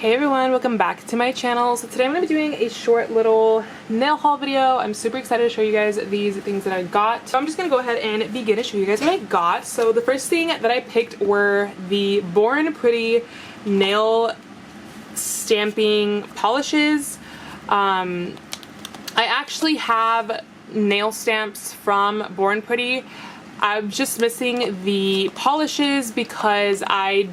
Hey everyone, welcome back to my channel. So today I'm going to be doing a short little nail haul video. I'm super excited to show you guys these things that I got. So I'm just going to go ahead and begin to show you guys what I got. So the first thing that I picked were the Born Pretty nail stamping polishes. I actually have nail stamps from Born Pretty. I'm just missing the polishes because I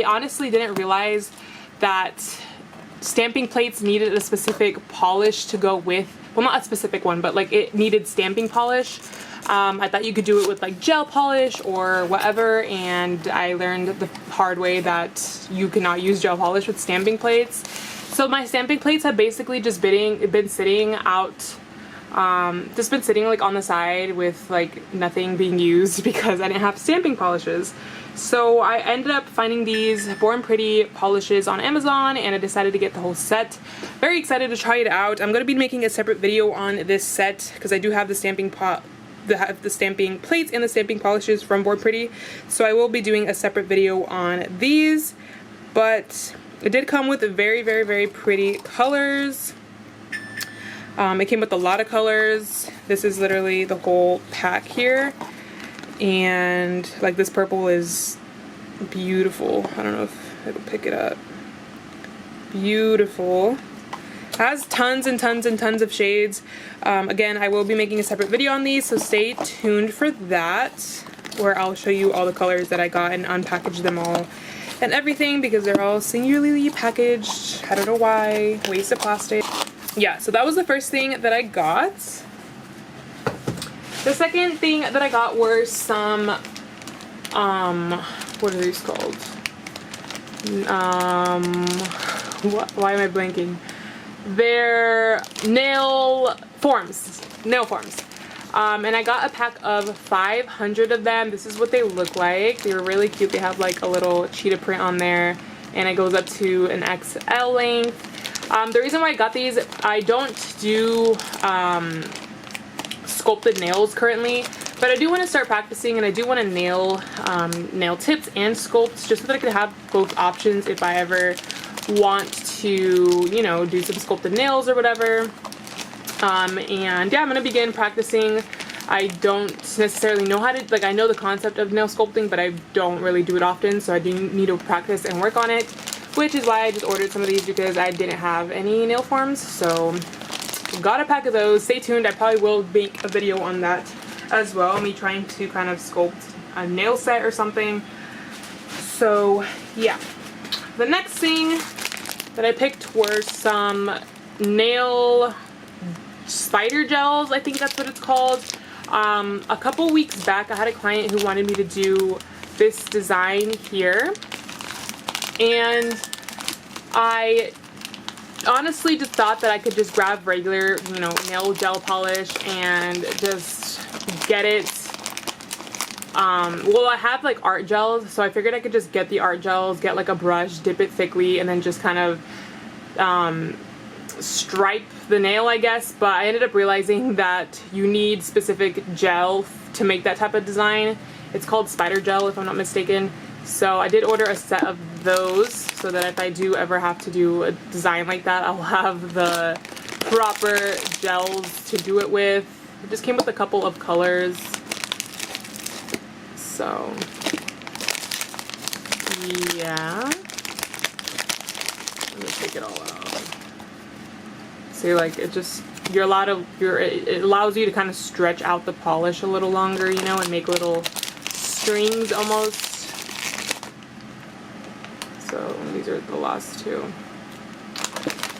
honestly didn't realize that stamping plates needed a specific polish to go with, well, not a specific one, but like it needed stamping polish. I thought you could do it with like gel polish or whatever, and I learned the hard way that you cannot use gel polish with stamping plates. So my stamping plates have basically just been sitting out, just been sitting like on the side with like nothing being used because I didn't have stamping polishes. So I ended up finding these Born Pretty polishes on Amazon and I decided to get the whole set. Very excited to try it out. I'm going to be making a separate video on this set because I do have the stamping plates and the stamping polishes from Born Pretty. So I will be doing a separate video on these. But it did come with very, very, very pretty colors. It came with a lot of colors. This is literally the whole pack here. And like this purple is beautiful. I don't know if it'll pick it up. Beautiful. Has tons and tons and tons of shades. Again, I will be making a separate video on these, so stay tuned for that, where I'll show you all the colors that I got and unpackage them all and everything because they're all singularly packaged. I don't know why. Waste of plastic. Yeah, so that was the first thing that I got. The second thing that I got were some, what are these called? Why am I blanking? They're nail forms. And I got a pack of 500 of them. This is what they look like. They're really cute. They have like a little cheetah print on there and it goes up to an XL length. The reason why I got these, I don't do, sculpted nails currently, but I do want to start practicing and I do want to nail tips and sculpts just so that I can have both options if I ever want to, you know, do some sculpted nails or whatever. And yeah, I'm gonna begin practicing. I don't necessarily know how to, like, I know the concept of nail sculpting, but I don't really do it often, so I do need to practice and work on it, which is why I just ordered some of these because I didn't have any nail forms. So got a pack of those. Stay tuned. I probably will make a video on that as well, me trying to kind of sculpt a nail set or something. So yeah, the next thing that I picked were some nail spider gels. I think that's what it's called. A couple weeks back I had a client who wanted me to do this design here, and I honestly just thought that I could just grab regular, you know, nail gel polish and just get it. Well, I have like art gels, so I figured I could just get the art gels, get like a brush, dip it thickly, and then just kind of stripe the nail, I guess. But I ended up realizing that you need specific gel to make that type of design. It's called spider gel, if I'm not mistaken. So I did order a set of those so that if I do ever have to do a design like that, I'll have the proper gels to do it with. It just came with a couple of colors. So yeah, let me take it all out. See, like, it just, it allows you to kind of stretch out the polish a little longer, you know, and make little strings almost. So these are the last two.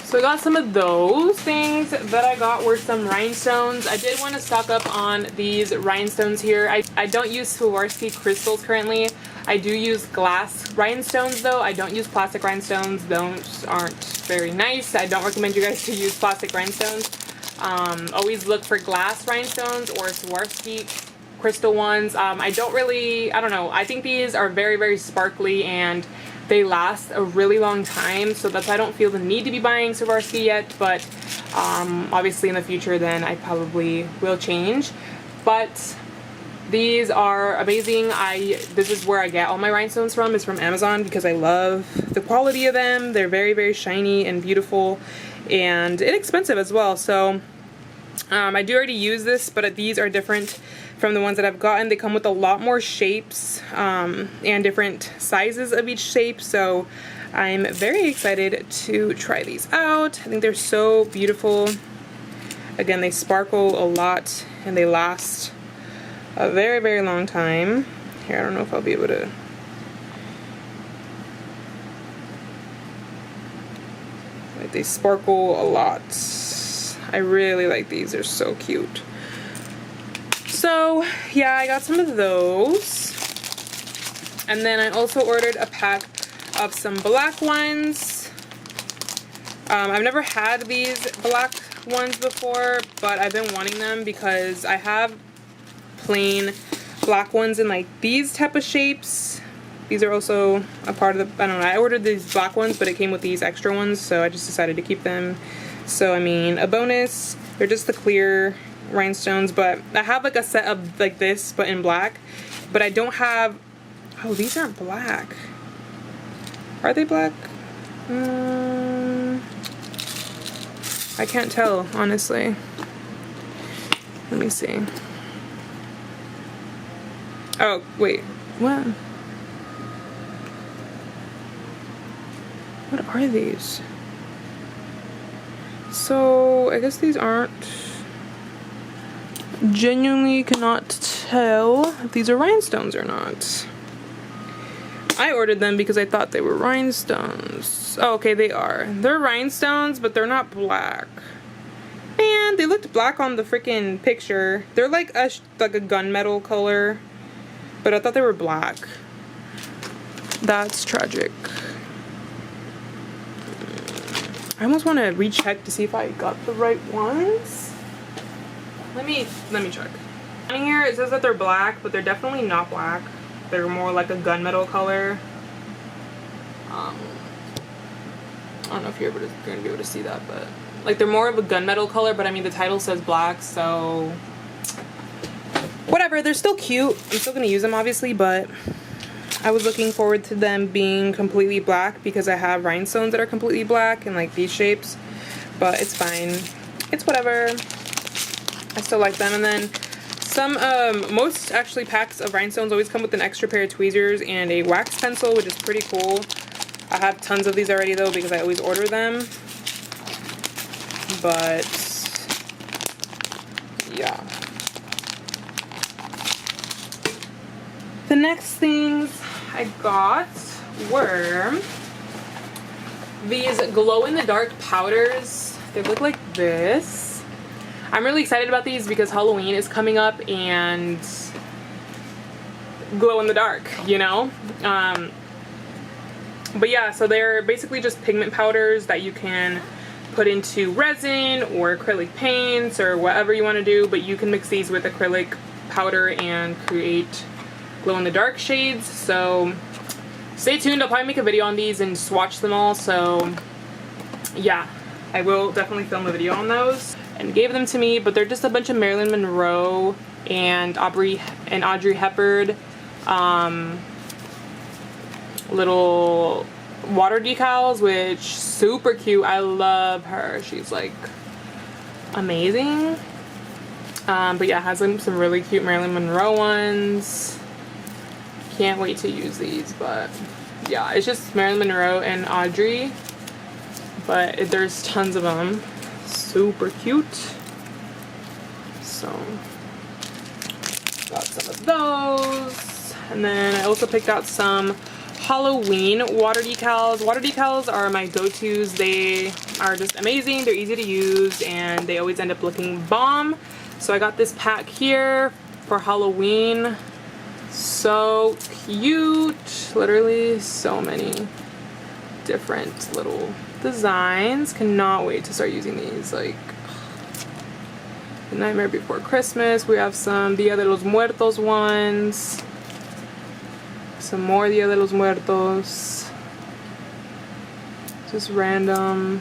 So I got some of those things. That I got were some rhinestones. I did want to stock up on these rhinestones here. I don't use Swarovski crystals currently. I do use glass rhinestones though. I don't use plastic rhinestones. Those aren't very nice. I don't recommend you guys to use plastic rhinestones. Always look for glass rhinestones or Swarovski crystal ones. I don't know. I think these are very, very sparkly and they last a really long time, so that's why I don't feel the need to be buying Swarovski yet, but obviously in the future then I probably will change. But These are amazing. This is where I get all my rhinestones from, is from Amazon, because I love the quality of them. They're very, very shiny and beautiful and inexpensive as well. So I do already use this, but these are different from the ones that I've gotten. They come with a lot more shapes and different sizes of each shape. So I'm very excited to try these out. I think they're so beautiful. Again, they sparkle a lot and they last a very, very long time. Here, I don't know if I'll be able to. Like, they sparkle a lot. I really like these. They're so cute. So yeah, I got some of those. And then I also ordered a pack of some black ones. I've never had these black ones before, but I've been wanting them because I have plain black ones in like these type of shapes. These are also a part of the, I don't know, I ordered these black ones, but it came with these extra ones, so I just decided to keep them. So I mean, a bonus. They're just the clear rhinestones, but I have like a set of like this but in black, but I don't have, oh, these aren't black. Are they black? I can't tell, honestly. Let me see. Oh, wait. What? What are these? So, I guess these aren't. Genuinely cannot tell if these are rhinestones or not. I ordered them because I thought they were rhinestones. Oh, okay, they are. They're rhinestones, but they're not black. Man, they looked black on the freaking picture. They're like a gunmetal color, but I thought they were black. That's tragic. I almost want to recheck to see if I got the right ones. Let me check. On here it says that they're black, but they're definitely not black. They're more like a gunmetal color. I don't know if you're gonna be able to see that, but like they're more of a gunmetal color. But I mean, the title says black, so whatever. They're still cute. I'm still gonna use them, obviously, but I was looking forward to them being completely black because I have rhinestones that are completely black and like these shapes. But it's fine. It's whatever. I still like them. And then some, most actually packs of rhinestones always come with an extra pair of tweezers and a wax pencil, which is pretty cool. I have tons of these already though because I always order them. But yeah. The next things I got were these glow-in-the-dark powders. They look like this. I'm really excited about these because Halloween is coming up and glow in the dark, you know? But yeah, so they're basically just pigment powders that you can put into resin or acrylic paints or whatever you want to do, but you can mix these with acrylic powder and create glow-in-the-dark shades. So stay tuned. I'll probably make a video on these and swatch them all. So yeah, I will definitely film a video on those. And gave them to me, but they're just a bunch of Marilyn Monroe and Audrey Hepburn little water decals, which super cute. I love her. She's like amazing. But yeah, it has some really cute Marilyn Monroe ones. Can't wait to use these, but yeah, it's just Marilyn Monroe and Audrey, but there's tons of them. Super cute. So got some of those. And then I also picked out some Halloween water decals. Water decals are my go-tos. They are just amazing. They're easy to use and they always end up looking bomb. So I got this pack here for Halloween. So cute. Literally so many different little designs. Cannot wait to start using these. Like The Nightmare Before Christmas. We have some Dia de los Muertos ones. Some more Dia de los Muertos. Just random.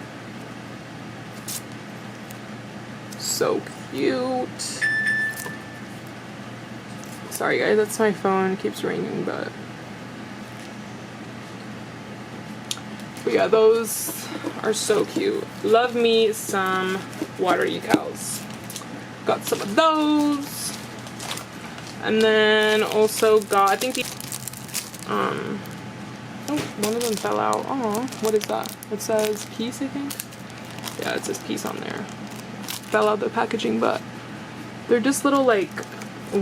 So cute. Sorry guys, that's my phone. It keeps ringing, but yeah, those are so cute. Love me some water decals. Got some of those. And then also got, I think the, oh, one of them fell out. Oh, what is that? It says peace, I think. Yeah, it says peace on there. Fell out the packaging, but they're just little like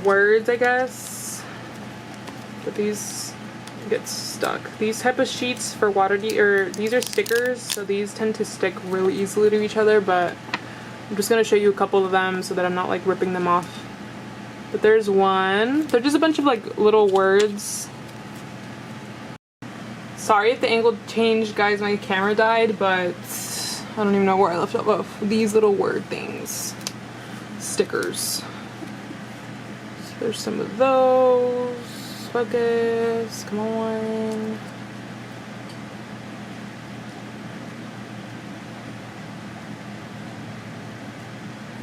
words, I guess. But these get stuck. These type of sheets for water these are stickers, so these tend to stick really easily to each other, but I'm just gonna show you a couple of them so that I'm not like ripping them off. But there's one. They're just a bunch of like little words. Sorry if the angle changed, guys, my camera died, but I don't even know where I left off of. These little word things. Stickers. So there's some of those. Focus, come on.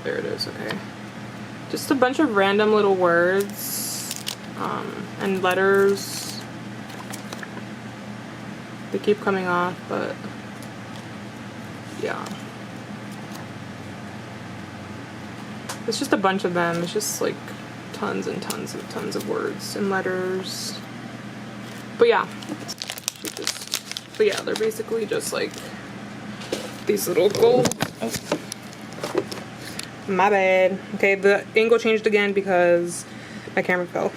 There it is, okay. Just a bunch of random little words and letters. They keep coming off, but yeah. It's just a bunch of them. It's just like tons and tons of words and letters. But yeah. But yeah, they're basically just like these little gold. Oh. My bad. Okay, the angle changed again because my camera fell.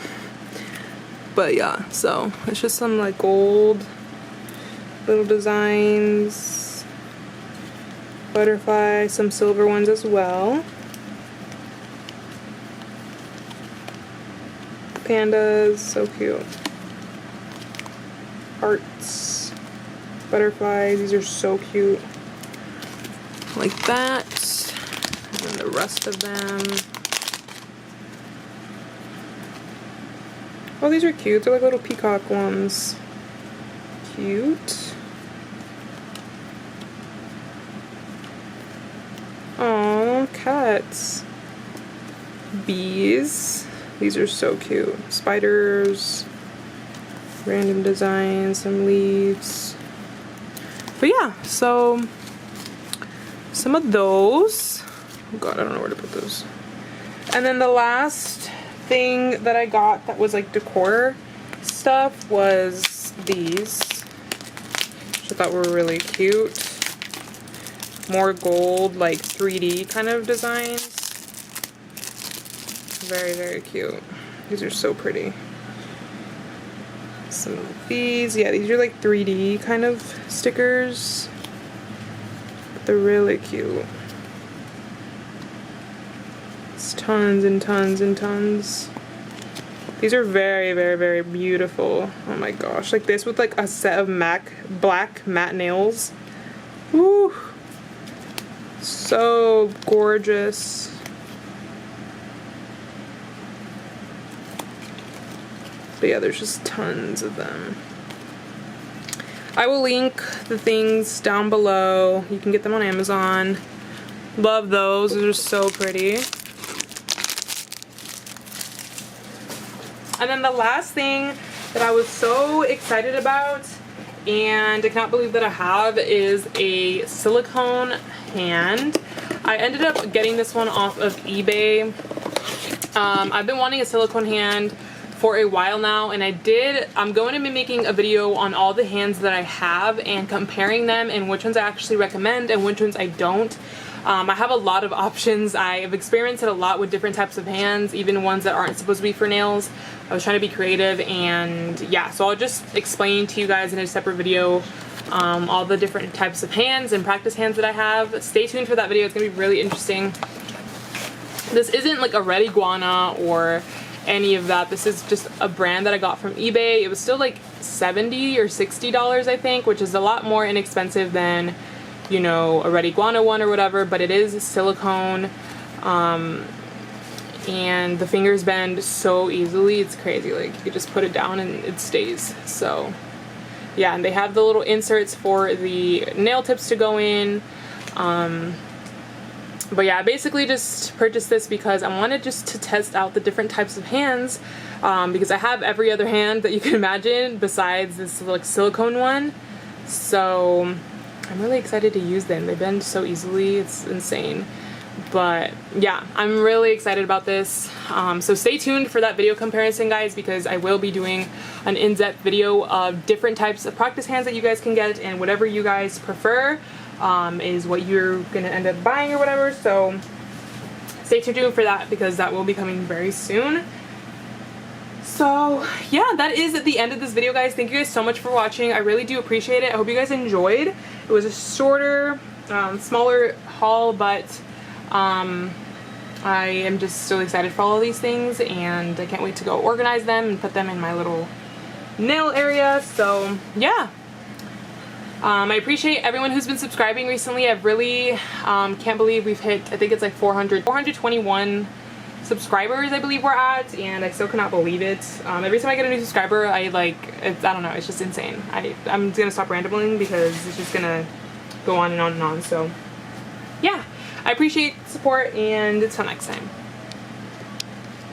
But yeah, so it's just some like gold little designs, butterfly, some silver ones as well, pandas, so cute, hearts, butterflies, these are so cute, like that, and then the rest of them. Oh, these are cute. They're like little peacock ones. Cute. Oh, cats. Bees. These are so cute. Spiders. Random designs. Some leaves. But yeah, so some of those. Oh God, I don't know where to put those. And then the last thing that I got that was like decor stuff was these, which I thought were really cute. More gold, like 3D kind of designs. Very, very cute. These are so pretty. Some of these, yeah, these are like 3D kind of stickers. But they're really cute. It's tons and tons and tons. These are very, very, very beautiful. Oh my gosh. Like this with like a set of black matte nails. Woo! So gorgeous. But yeah, there's just tons of them. I will link the things down below. You can get them on Amazon. Love those. Those are so pretty. And then the last thing that I was so excited about, and I cannot believe that I have, is a silicone hand. I ended up getting this one off of eBay. I've been wanting a silicone hand for a while now, and I'm going to be making a video on all the hands that I have and comparing them and which ones I actually recommend and which ones I don't. I have a lot of options. I've experienced it a lot with different types of hands, even ones that aren't supposed to be for nails. I was trying to be creative, and yeah, so I'll just explain to you guys in a separate video all the different types of hands and practice hands that I have. Stay tuned for that video. It's gonna be really interesting. This isn't like a Red Iguana or any of that. This is just a brand that I got from eBay. It was still like $70 or $60, I think, which is a lot more inexpensive than, you know, a Red Iguana one or whatever, but it is silicone, and the fingers bend so easily. It's crazy. Like, you just put it down and it stays. So yeah, and they have the little inserts for the nail tips to go in, But yeah, I basically just purchased this because I wanted just to test out the different types of hands, because I have every other hand that you can imagine besides this like silicone one. So I'm really excited to use them. They bend so easily, it's insane. But yeah, I'm really excited about this. So stay tuned for that video comparison, guys, because I will be doing an in-depth video of different types of practice hands that you guys can get, and whatever you guys prefer is what you're gonna end up buying or whatever. So stay tuned for that, because that will be coming very soon. So yeah, that is the end of this video, guys. Thank you guys so much for watching. I really do appreciate it. I hope you guys enjoyed. It was a shorter, smaller haul, but I am just so excited for all of these things, and I can't wait to go organize them and put them in my little nail area. So yeah, I appreciate everyone who's been subscribing recently. I've really can't believe we've hit, I think it's like 421 subscribers I believe we're at, and I still cannot believe it. Every time I get a new subscriber, I don't know, it's just insane. I'm gonna stop rambling because it's just gonna go on and on and on. So yeah, I appreciate the support, and until next time.